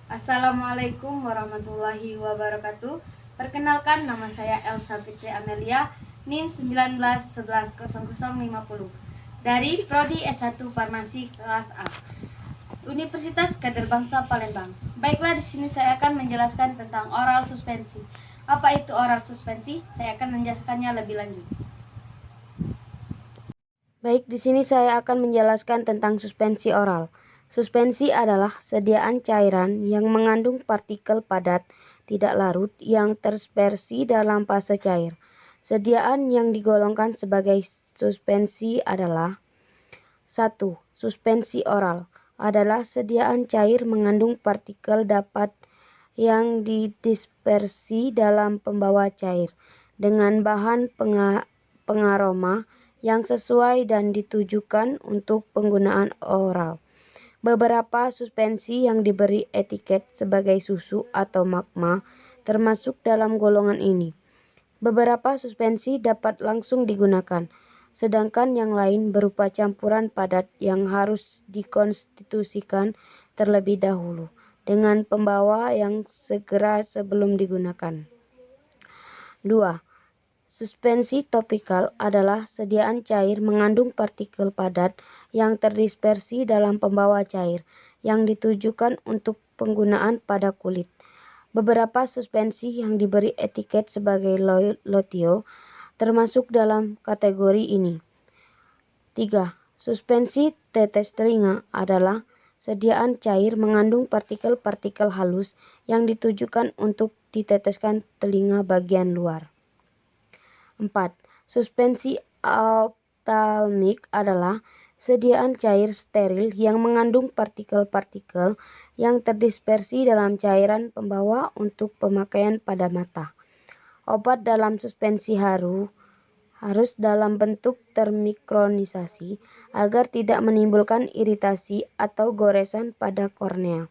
Assalamualaikum warahmatullahi wabarakatuh. Perkenalkan, nama saya Elsa Fitri Amelia, NIM 19110050 dari Prodi S1 Farmasi kelas A, Universitas Kader Bangsa Palembang. Baiklah, di sini saya akan menjelaskan tentang oral suspensi. Apa itu oral suspensi? Saya akan menjelaskannya lebih lanjut. Baik, di sini saya akan menjelaskan tentang suspensi oral. Suspensi adalah sediaan cairan yang mengandung partikel padat tidak larut yang terspersi dalam fase cair. Sediaan yang digolongkan sebagai suspensi adalah 1. Suspensi oral adalah sediaan cair mengandung partikel dapat yang didispersi dalam pembawa cair dengan bahan pengaroma yang sesuai dan ditujukan untuk penggunaan oral. Beberapa suspensi yang diberi etiket sebagai susu atau magma termasuk dalam golongan ini. Beberapa suspensi dapat langsung digunakan, sedangkan yang lain berupa campuran padat yang harus dikonstitusikan terlebih dahulu dengan pembawa yang segera sebelum digunakan. 2. Suspensi topikal adalah sediaan cair mengandung partikel padat yang terdispersi dalam pembawa cair yang ditujukan untuk penggunaan pada kulit. Beberapa suspensi yang diberi etiket sebagai lotio termasuk dalam kategori ini. 3. Suspensi tetes telinga adalah sediaan cair mengandung partikel-partikel halus yang ditujukan untuk diteteskan telinga bagian luar. 4. Suspensi optalmik adalah sediaan cair steril yang mengandung partikel-partikel yang terdispersi dalam cairan pembawa untuk pemakaian pada mata. Obat dalam suspensi harus dalam bentuk termikronisasi agar tidak menimbulkan iritasi atau goresan pada kornea.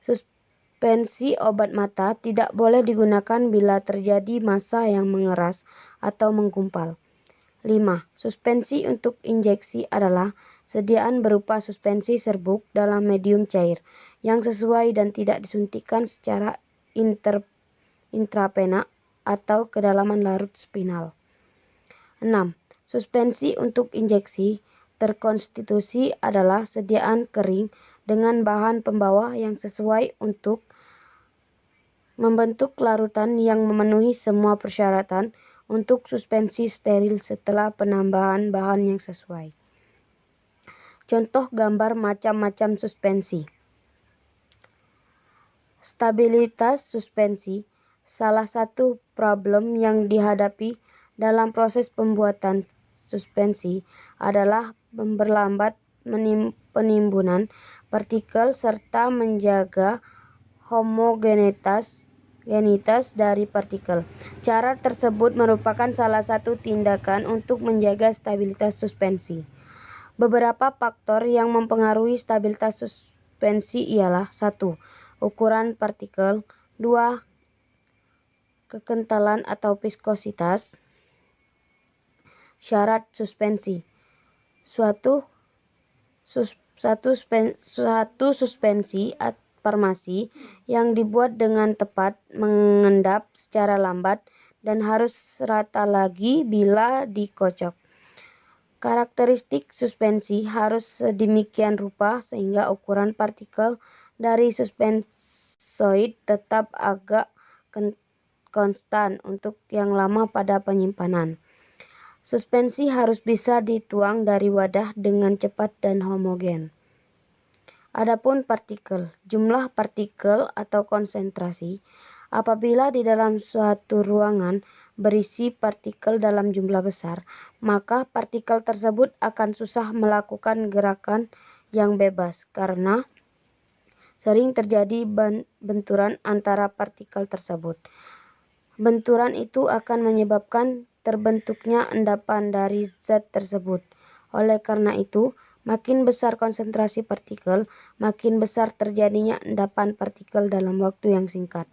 Suspensi obat mata tidak boleh digunakan bila terjadi massa yang mengeras atau menggumpal. 5. Suspensi untuk injeksi adalah sediaan berupa suspensi serbuk dalam medium cair yang sesuai dan tidak disuntikkan secara intravena atau kedalaman larut spinal. 6. Suspensi untuk injeksi terkonstitusi adalah sediaan kering dengan bahan pembawa yang sesuai untuk membentuk larutan yang memenuhi semua persyaratan untuk suspensi steril setelah penambahan bahan yang sesuai. Contoh gambar macam-macam suspensi. Stabilitas suspensi. Salah satu problem yang dihadapi dalam proses pembuatan suspensi adalah memperlambat penimbunan partikel serta menjaga homogenitas dari partikel. Cara tersebut merupakan salah satu tindakan untuk menjaga stabilitas suspensi. Beberapa faktor yang mempengaruhi stabilitas suspensi ialah 1. Ukuran partikel. 2. Kekentalan atau viskositas. Syarat suspensi. Suatu suspensi farmasi yang dibuat dengan tepat mengendap secara lambat dan harus rata lagi bila dikocok. Karakteristik suspensi harus sedemikian rupa sehingga ukuran partikel dari suspensoid tetap agak konstan untuk yang lama pada penyimpanan. Suspensi harus bisa dituang dari wadah dengan cepat dan homogen. Adapun partikel, jumlah partikel atau konsentrasi. Apabila di dalam suatu ruangan berisi partikel dalam jumlah besar, maka partikel tersebut akan susah melakukan gerakan yang bebas karena sering terjadi benturan antara partikel tersebut. Benturan itu akan menyebabkan terbentuknya endapan dari zat tersebut. Oleh karena itu, makin besar konsentrasi partikel, makin besar terjadinya endapan partikel dalam waktu yang singkat.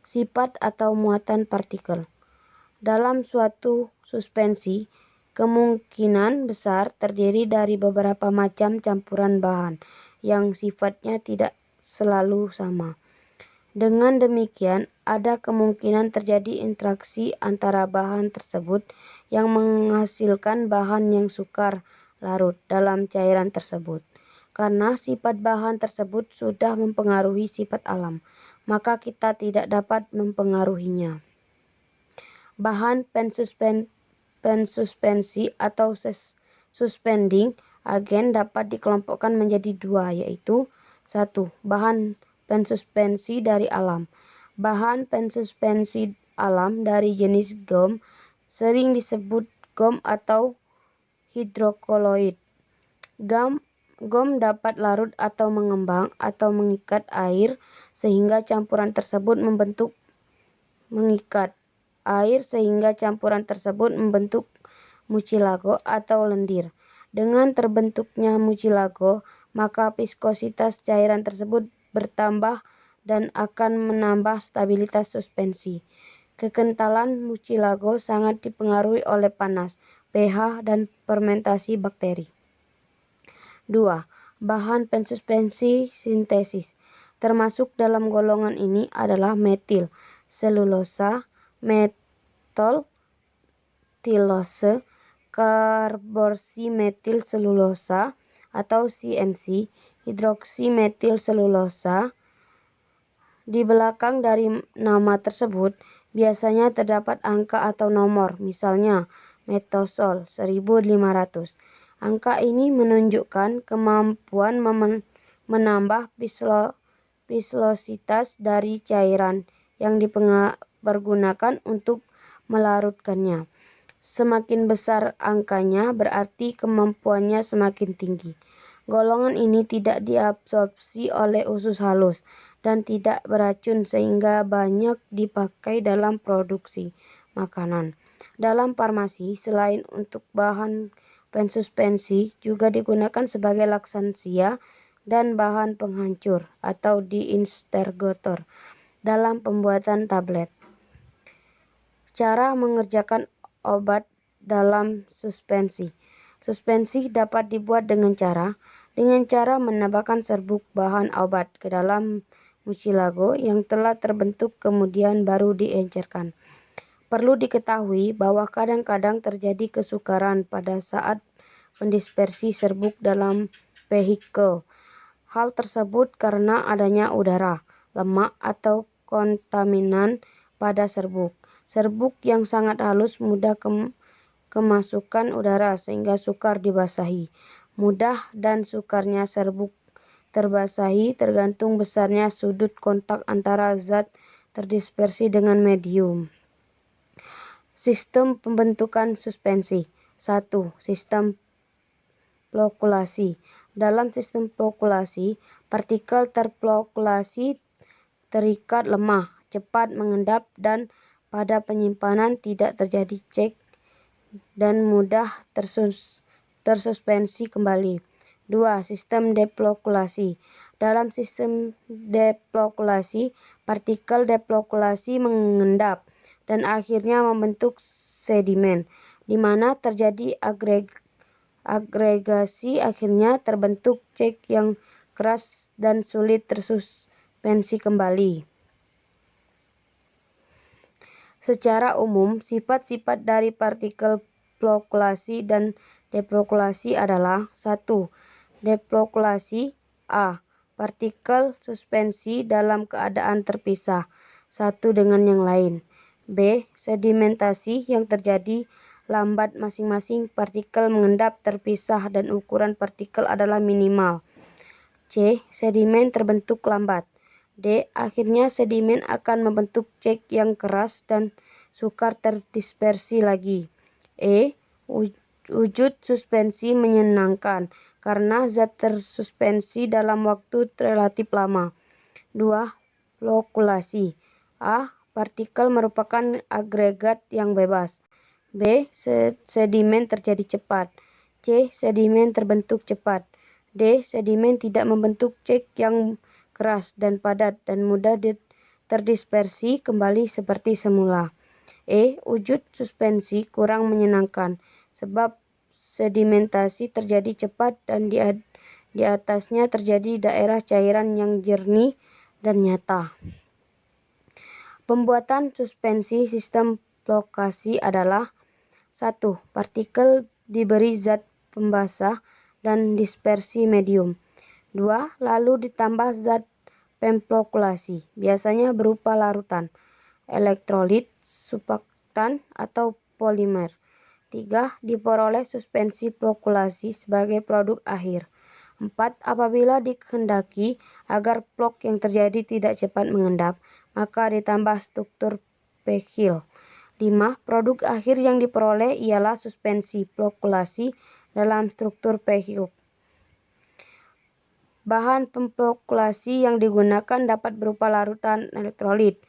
Sifat atau muatan partikel. Dalam suatu suspensi, kemungkinan besar terdiri dari beberapa macam campuran bahan yang sifatnya tidak selalu sama. Dengan demikian, ada kemungkinan terjadi interaksi antara bahan tersebut yang menghasilkan bahan yang sukar larut dalam cairan tersebut. Karena sifat bahan tersebut sudah mempengaruhi sifat alam, maka kita tidak dapat mempengaruhinya. Bahan pensuspensi atau suspending agent dapat dikelompokkan menjadi dua, yaitu 1. Bahan pensuspensi dari alam. Bahan pensuspensi alam dari jenis gum sering disebut gum atau hidrokoloid. Gum dapat larut atau mengembang atau mengikat air sehingga campuran tersebut membentuk mucilago atau lendir. Dengan terbentuknya mucilago, maka viskositas cairan tersebut bertambah dan akan menambah stabilitas suspensi. Kekentalan mucilago sangat dipengaruhi oleh panas, pH, dan fermentasi bakteri. 2. Bahan pensuspensi sintesis. Termasuk dalam golongan ini adalah metil selulosa, metol tilose, karboksimetil selulosa atau CMC, hidroksimetil selulosa. Di belakang dari nama tersebut biasanya terdapat angka atau nomor, misalnya metosol 1500. Angka ini menunjukkan kemampuan menambah viskositas dari cairan yang dipergunakan untuk melarutkannya. Semakin besar angkanya berarti kemampuannya semakin tinggi. Golongan ini tidak diabsorpsi oleh usus halus dan tidak beracun sehingga banyak dipakai dalam produksi makanan. Dalam farmasi, selain untuk bahan pensuspensi, juga digunakan sebagai laksansia dan bahan penghancur atau diintegrator dalam pembuatan tablet. Cara mengerjakan obat dalam suspensi. Suspensi dapat dibuat dengan cara menambahkan serbuk bahan obat ke dalam mucilago yang telah terbentuk kemudian baru diencerkan. Perlu diketahui bahwa kadang-kadang terjadi kesukaran pada saat mendispersi serbuk dalam vehikel. Hal tersebut karena adanya udara, lemak, atau kontaminan pada serbuk. Serbuk yang sangat halus mudah kemasukan udara sehingga sukar dibasahi. Mudah dan sukarnya serbuk terbasahi tergantung besarnya sudut kontak antara zat terdispersi dengan medium. Sistem pembentukan suspensi. 1. Sistem flokulasi. Dalam sistem flokulasi, partikel terflokulasi terikat lemah, cepat mengendap, dan pada penyimpanan tidak terjadi cek dan mudah tersuspensi kembali. 2. Sistem deflokulasi. Dalam sistem deflokulasi, partikel deflokulasi mengendap dan akhirnya membentuk sedimen, di mana terjadi agregasi, akhirnya terbentuk cek yang keras dan sulit tersuspensi kembali. Secara umum, sifat-sifat dari partikel flokulasi dan deflokulasi adalah 1. Deflokulasi A. Partikel suspensi dalam keadaan terpisah satu dengan yang lain. B. Sedimentasi yang terjadi lambat, masing-masing partikel mengendap terpisah dan ukuran partikel adalah minimal. C. Sedimen terbentuk lambat. D. Akhirnya sedimen akan membentuk cek yang keras dan sukar terdispersi lagi. E. Wujud suspensi menyenangkan karena zat tersuspensi dalam waktu relatif lama. 2. Flokulasi. A. Partikel merupakan agregat yang bebas. B. Sedimen terjadi cepat. C. Sedimen terbentuk cepat. D. Sedimen tidak membentuk cek yang keras dan padat dan mudah terdispersi kembali seperti semula. E. Wujud suspensi kurang menyenangkan sebab sedimentasi terjadi cepat dan Di atasnya terjadi daerah cairan yang jernih dan nyata. Pembuatan suspensi sistem flokasi adalah 1. Partikel diberi zat pembasah dan dispersi medium. 2. Lalu ditambah zat pemflokulasi, biasanya berupa larutan, elektrolit, surfaktan, atau polimer. 3. Diperoleh suspensi flokulasi sebagai produk akhir. 4. Apabila dikehendaki agar flok yang terjadi tidak cepat mengendap, maka ditambah struktur pehil. 5. Produk akhir yang diperoleh ialah suspensi flokulasi dalam struktur pehil. Bahan pemflokulasi yang digunakan dapat berupa larutan elektrolit,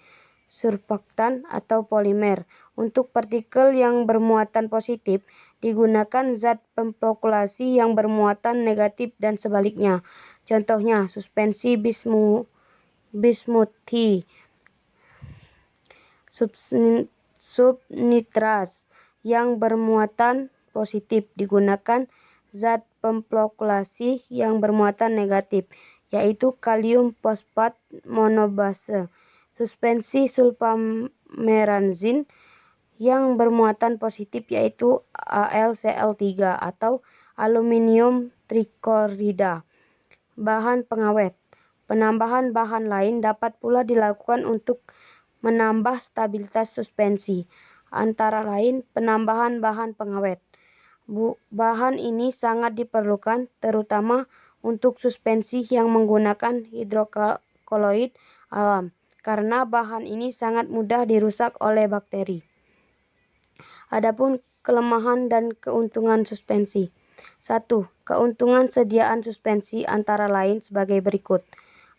surfaktan, atau polimer. Untuk partikel yang bermuatan positif, digunakan zat pemflokulasi yang bermuatan negatif dan sebaliknya. Contohnya, suspensi bismuthi, subnitras yang bermuatan positif digunakan zat pemflokulasi yang bermuatan negatif, yaitu kalium fosfat monobase. Suspensi sulfameranzin yang bermuatan positif yaitu AlCl3 atau aluminium triklorida. Bahan pengawet. Penambahan bahan lain dapat pula dilakukan untuk menambah stabilitas suspensi, antara lain penambahan bahan pengawet. Bahan ini sangat diperlukan terutama untuk suspensi yang menggunakan hidrokoloid alam, karena bahan ini sangat mudah dirusak oleh bakteri. Adapun kelemahan dan keuntungan suspensi. 1. Keuntungan sediaan suspensi antara lain sebagai berikut.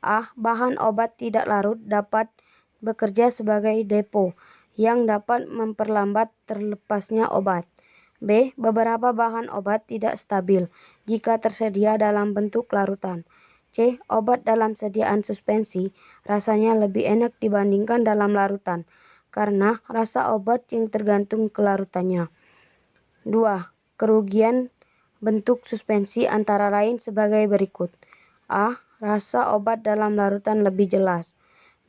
A. Bahan obat tidak larut dapat bekerja sebagai depo yang dapat memperlambat terlepasnya obat. B. Beberapa bahan obat tidak stabil jika tersedia dalam bentuk larutan. C. Obat dalam sediaan suspensi rasanya lebih enak dibandingkan dalam larutan, karena rasa obat yang tergantung kelarutannya. 2. Kerugian bentuk suspensi antara lain sebagai berikut. A. Rasa obat dalam larutan lebih jelas.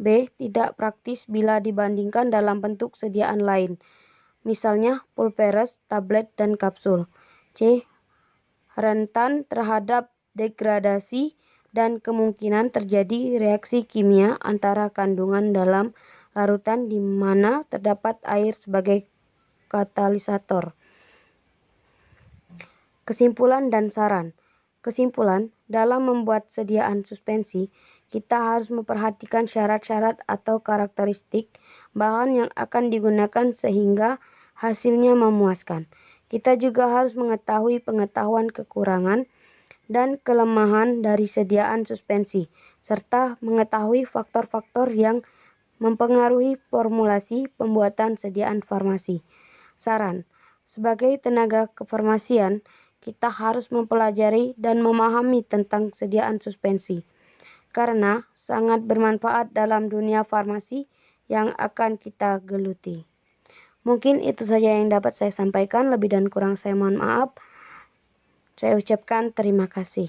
B. Tidak praktis bila dibandingkan dalam bentuk sediaan lain, misalnya pulveres, tablet, dan kapsul. C. Rentan terhadap degradasi dan kemungkinan terjadi reaksi kimia antara kandungan dalam larutan di mana terdapat air sebagai katalisator. Kesimpulan dan saran. Kesimpulan, dalam membuat sediaan suspensi, kita harus memperhatikan syarat-syarat atau karakteristik bahan yang akan digunakan sehingga hasilnya memuaskan. Kita juga harus mengetahui pengetahuan kekurangan dan kelemahan dari sediaan suspensi, serta mengetahui faktor-faktor yang mempengaruhi formulasi pembuatan sediaan farmasi. Saran, sebagai tenaga kefarmasian, kita harus mempelajari dan memahami tentang sediaan suspensi, karena sangat bermanfaat dalam dunia farmasi yang akan kita geluti. Mungkin itu saja yang dapat saya sampaikan, lebih dan kurang saya mohon maaf. Saya ucapkan terima kasih.